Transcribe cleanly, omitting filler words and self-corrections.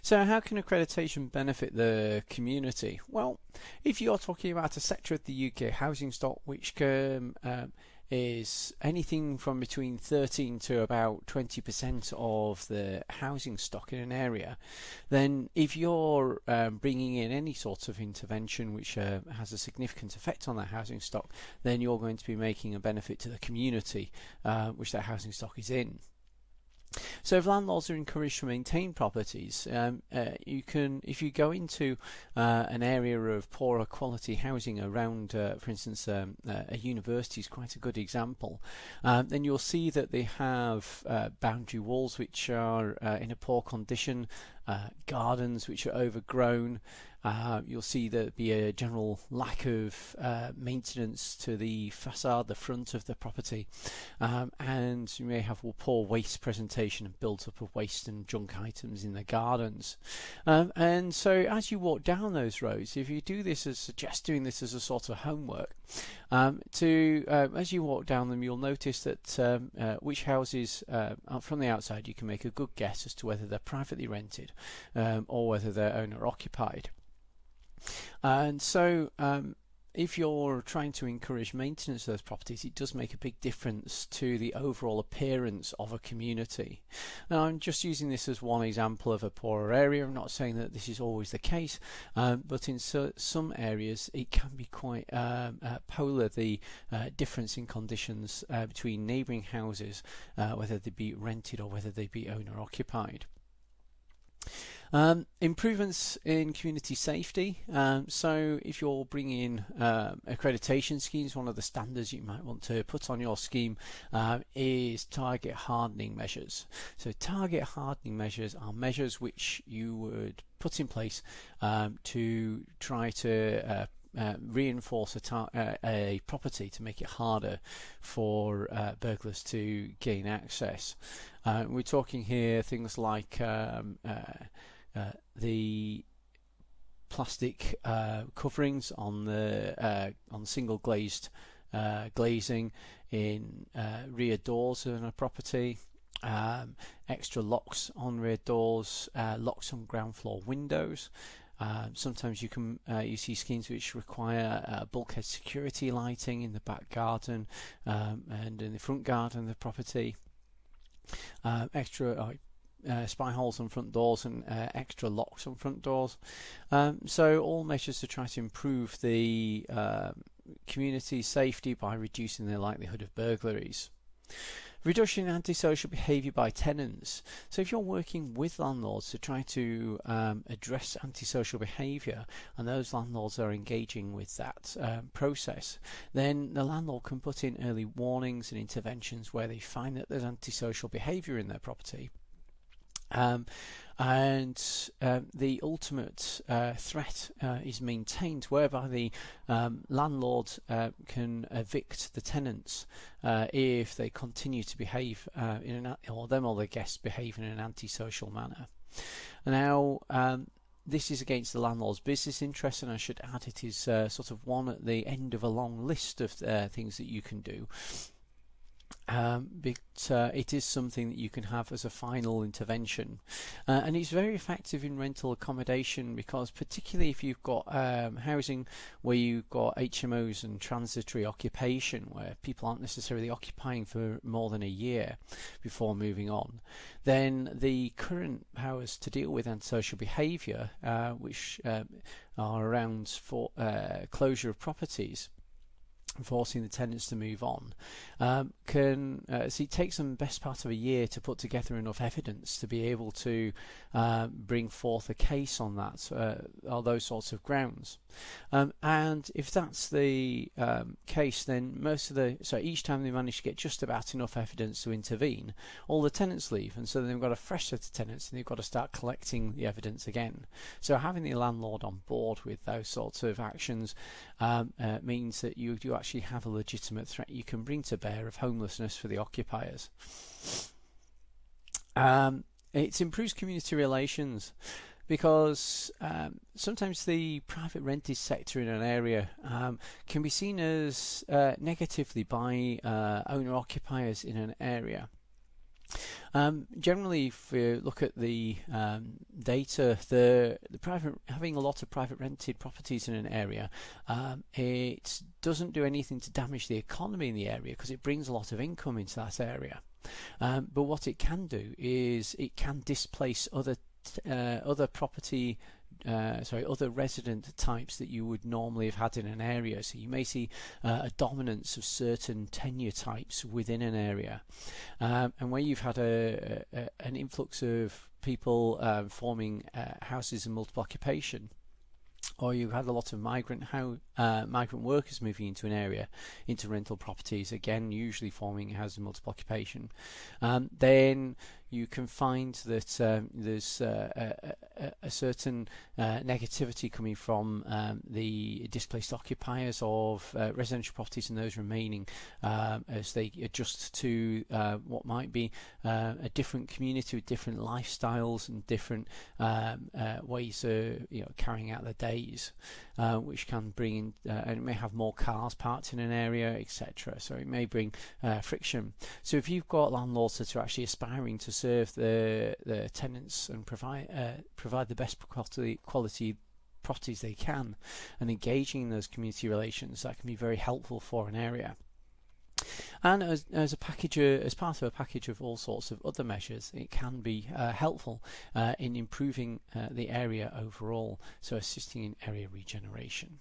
So how can accreditation benefit the community? Well, if you're talking about a sector of the UK housing stock which is anything from between 13 to about 20% of the housing stock in an area, then if you're bringing in any sort of intervention which has a significant effect on that housing stock, then you're going to be making a benefit to the community which that housing stock is in. So if landlords are encouraged to maintain properties, if you go into an area of poorer quality housing around, for instance, a university is quite a good example, then you'll see that they have boundary walls which are in a poor condition, gardens which are overgrown. You'll see there'll be a general lack of maintenance to the facade, the front of the property, and you may have poor waste presentation and build-up of waste and junk items in the gardens. And so as you walk down those roads, if you do this, suggest doing this as a sort of homework, as you walk down them, you'll notice that which houses from the outside you can make a good guess as to whether they're privately rented or whether they're owner occupied. And so if you're trying to encourage maintenance of those properties, it does make a big difference to the overall appearance of a community. Now, I'm just using this as one example of a poorer area. I'm not saying that this is always the case, but in some areas it can be quite polar, the difference in conditions between neighbouring houses, whether they be rented or whether they be owner occupied. Improvements in community safety. So if you're bringing accreditation schemes, one of the standards you might want to put on your scheme is target hardening measures. So target hardening measures are measures which you would put in place to try to reinforce a property to make it harder for burglars to gain access. We're talking here things like the plastic coverings on the on single glazed glazing in rear doors in a property, extra locks on rear doors, locks on ground floor windows. Sometimes you see schemes which require bulkhead security lighting in the back garden and in the front garden of the property. Extra spy holes on front doors and extra locks on front doors. So all measures to try to improve the community safety by reducing the likelihood of burglaries. Reduction in antisocial behaviour by tenants. So if you're working with landlords to try to address antisocial behaviour, and those landlords are engaging with that process, then the landlord can put in early warnings and interventions where they find that there's antisocial behaviour in their property. The ultimate threat is maintained, whereby the landlord can evict the tenants if they continue to behave or them or their guests behave in an antisocial manner. Now, this is against the landlord's business interests, and I should add it is sort of one at the end of a long list of things that you can do. But it is something that you can have as a final intervention, and it's very effective in rental accommodation, because particularly if you've got housing where you've got HMOs and transitory occupation, where people aren't necessarily occupying for more than a year before moving on, then the current powers to deal with antisocial behaviour, which are around for closure of properties, forcing the tenants to move on, it takes them best part of a year to put together enough evidence to be able to bring forth a case on that or those sorts of grounds. And if that's the case, then each time they manage to get just about enough evidence to intervene, all the tenants leave, and so they've got a fresh set of tenants and they've got to start collecting the evidence again. So having the landlord on board with those sorts of actions means that you do actually have a legitimate threat you can bring to bear of homelessness for the occupiers. It improves community relations, because sometimes the private rented sector in an area can be seen as negatively by owner occupiers in an area. Generally, if you look at the data, the private, having a lot of private rented properties in an area, it doesn't do anything to damage the economy in the area because it brings a lot of income into that area. But what it can do is it can displace other property, other resident types that you would normally have had in an area. So you may see a dominance of certain tenure types within an area, and where you've had an influx of people forming houses of multiple occupation, or you've had a lot of migrant workers moving into an area, into rental properties, again usually forming houses of multiple occupation, then you can find that there's a certain negativity coming from the displaced occupiers of residential properties and those remaining as they adjust to what might be a different community with different lifestyles and different ways of carrying out their days, which can bring in, and it may have more cars parked in an area, etc. So it may bring friction. So if you've got landlords that are actually aspiring to serve the tenants and provide the best quality properties they can, and engaging in those community relations, that can be very helpful for an area. And as a package, as part of a package of all sorts of other measures, it can be helpful in improving the area overall, so assisting in area regeneration.